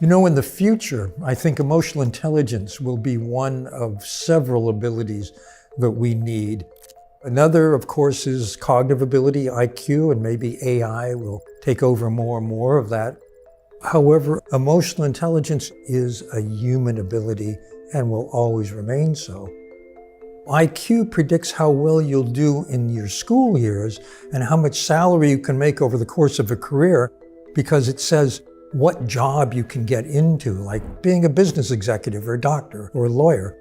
In the future, I think emotional intelligence will be one of several abilities that we need. Another, of course, is cognitive ability, IQ, and maybe AI will take over more and more of that. However, emotional intelligence is a human ability and will always remain so. IQ predicts how well you'll do in your school years and how much salary you can make over the course of a career, because it says what job you can get into, like being a business executive or a doctor or a lawyer.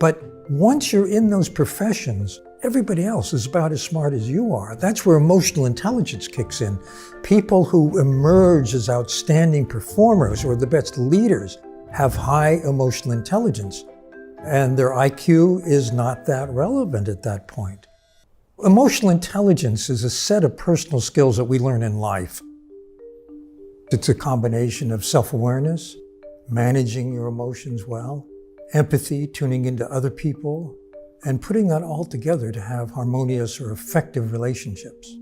But once you're in those professions, everybody else is about as smart as you are. That's where emotional intelligence kicks in. People who emerge as outstanding performers or the best leaders have high emotional intelligence, and their IQ is not that relevant at that point. Emotional intelligence is a set of personal skills that we learn in life. It's a combination of self-awareness, managing your emotions well, empathy, tuning into other people, and putting that all together to have harmonious or effective relationships.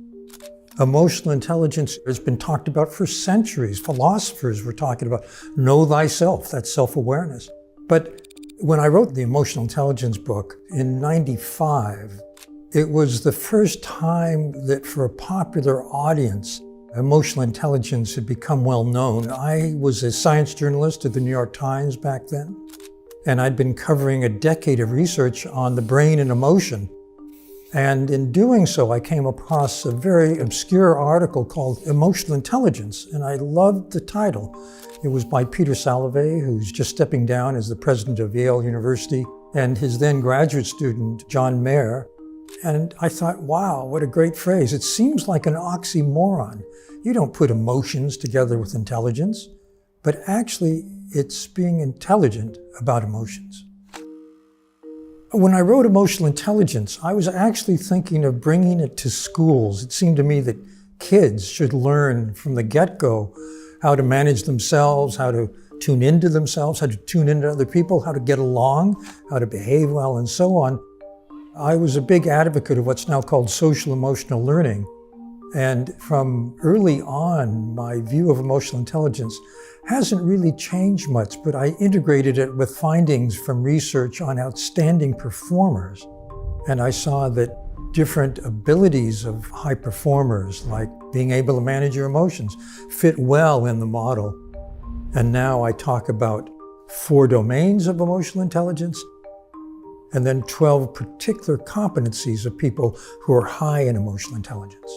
Emotional intelligence has been talked about for centuries. Philosophers were talking about know thyself, that's self-awareness. But when I wrote the Emotional Intelligence book in '95, it was the first time that for a popular audience, emotional intelligence had become well known. I was a science journalist at the New York Times back then, and I'd been covering a decade of research on the brain and emotion. And in doing so, I came across a very obscure article called Emotional Intelligence, and I loved the title. It was by Peter Salovey, who's just stepping down as the president of Yale University, and his then graduate student, John Mayer. And I thought, wow, what a great phrase. It seems like an oxymoron. You don't put emotions together with intelligence, but actually it's being intelligent about emotions. When I wrote Emotional Intelligence, I was actually thinking of bringing it to schools. It seemed to me that kids should learn from the get-go how to manage themselves, how to tune into themselves, how to tune into other people, how to get along, how to behave well, and so on. I was a big advocate of what's now called social emotional learning. And from early on, my view of emotional intelligence hasn't really changed much, but I integrated it with findings from research on outstanding performers. And I saw that different abilities of high performers, like being able to manage your emotions, fit well in the model. And now I talk about 4 domains of emotional intelligence, and then 12 particular competencies of people who are high in emotional intelligence.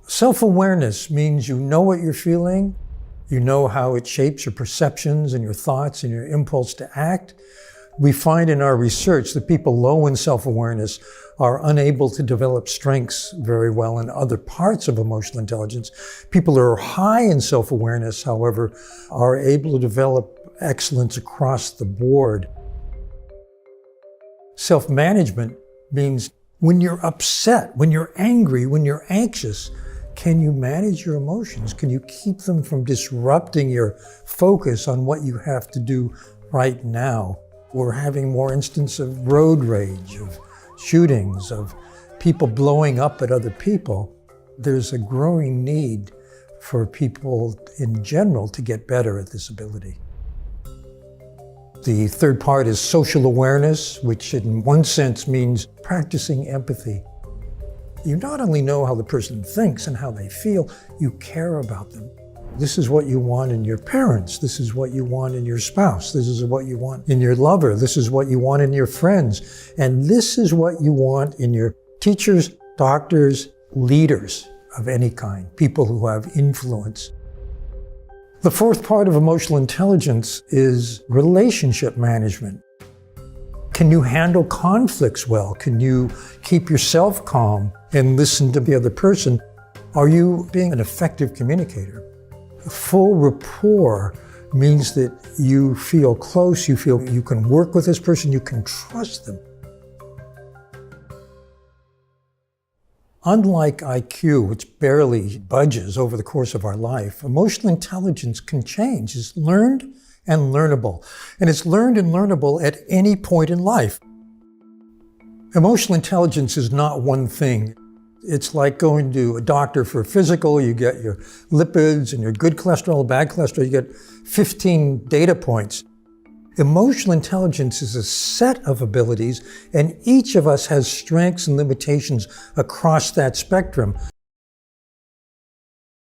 Self-awareness means you know what you're feeling, you know how it shapes your perceptions and your thoughts and your impulse to act. We find in our research that people low in self-awareness are unable to develop strengths very well in other parts of emotional intelligence. People who are high in self-awareness, however, are able to develop excellence across the board. Self-management means when you're upset, when you're angry, when you're anxious, can you manage your emotions? Can you keep them from disrupting your focus on what you have to do right now? We're having more instances of road rage, of shootings, of people blowing up at other people. There's a growing need for people in general to get better at this ability. The third part is social awareness, which in one sense means practicing empathy. You not only know how the person thinks and how they feel, you care about them. This is what you want in your parents. This is what you want in your spouse. This is what you want in your lover. This is what you want in your friends. And this is what you want in your teachers, doctors, leaders of any kind, people who have influence. The fourth part of emotional intelligence is relationship management. Can you handle conflicts well? Can you keep yourself calm and listen to the other person? Are you being an effective communicator? Full rapport means that you feel close, you feel you can work with this person, you can trust them. Unlike IQ, which barely budges over the course of our life, emotional intelligence can change. It's learned and learnable. And it's learned and learnable at any point in life. Emotional intelligence is not one thing. It's like going to a doctor for a physical. You get your lipids and your good cholesterol, bad cholesterol. You get 15 data points. Emotional intelligence is a set of abilities, and each of us has strengths and limitations across that spectrum.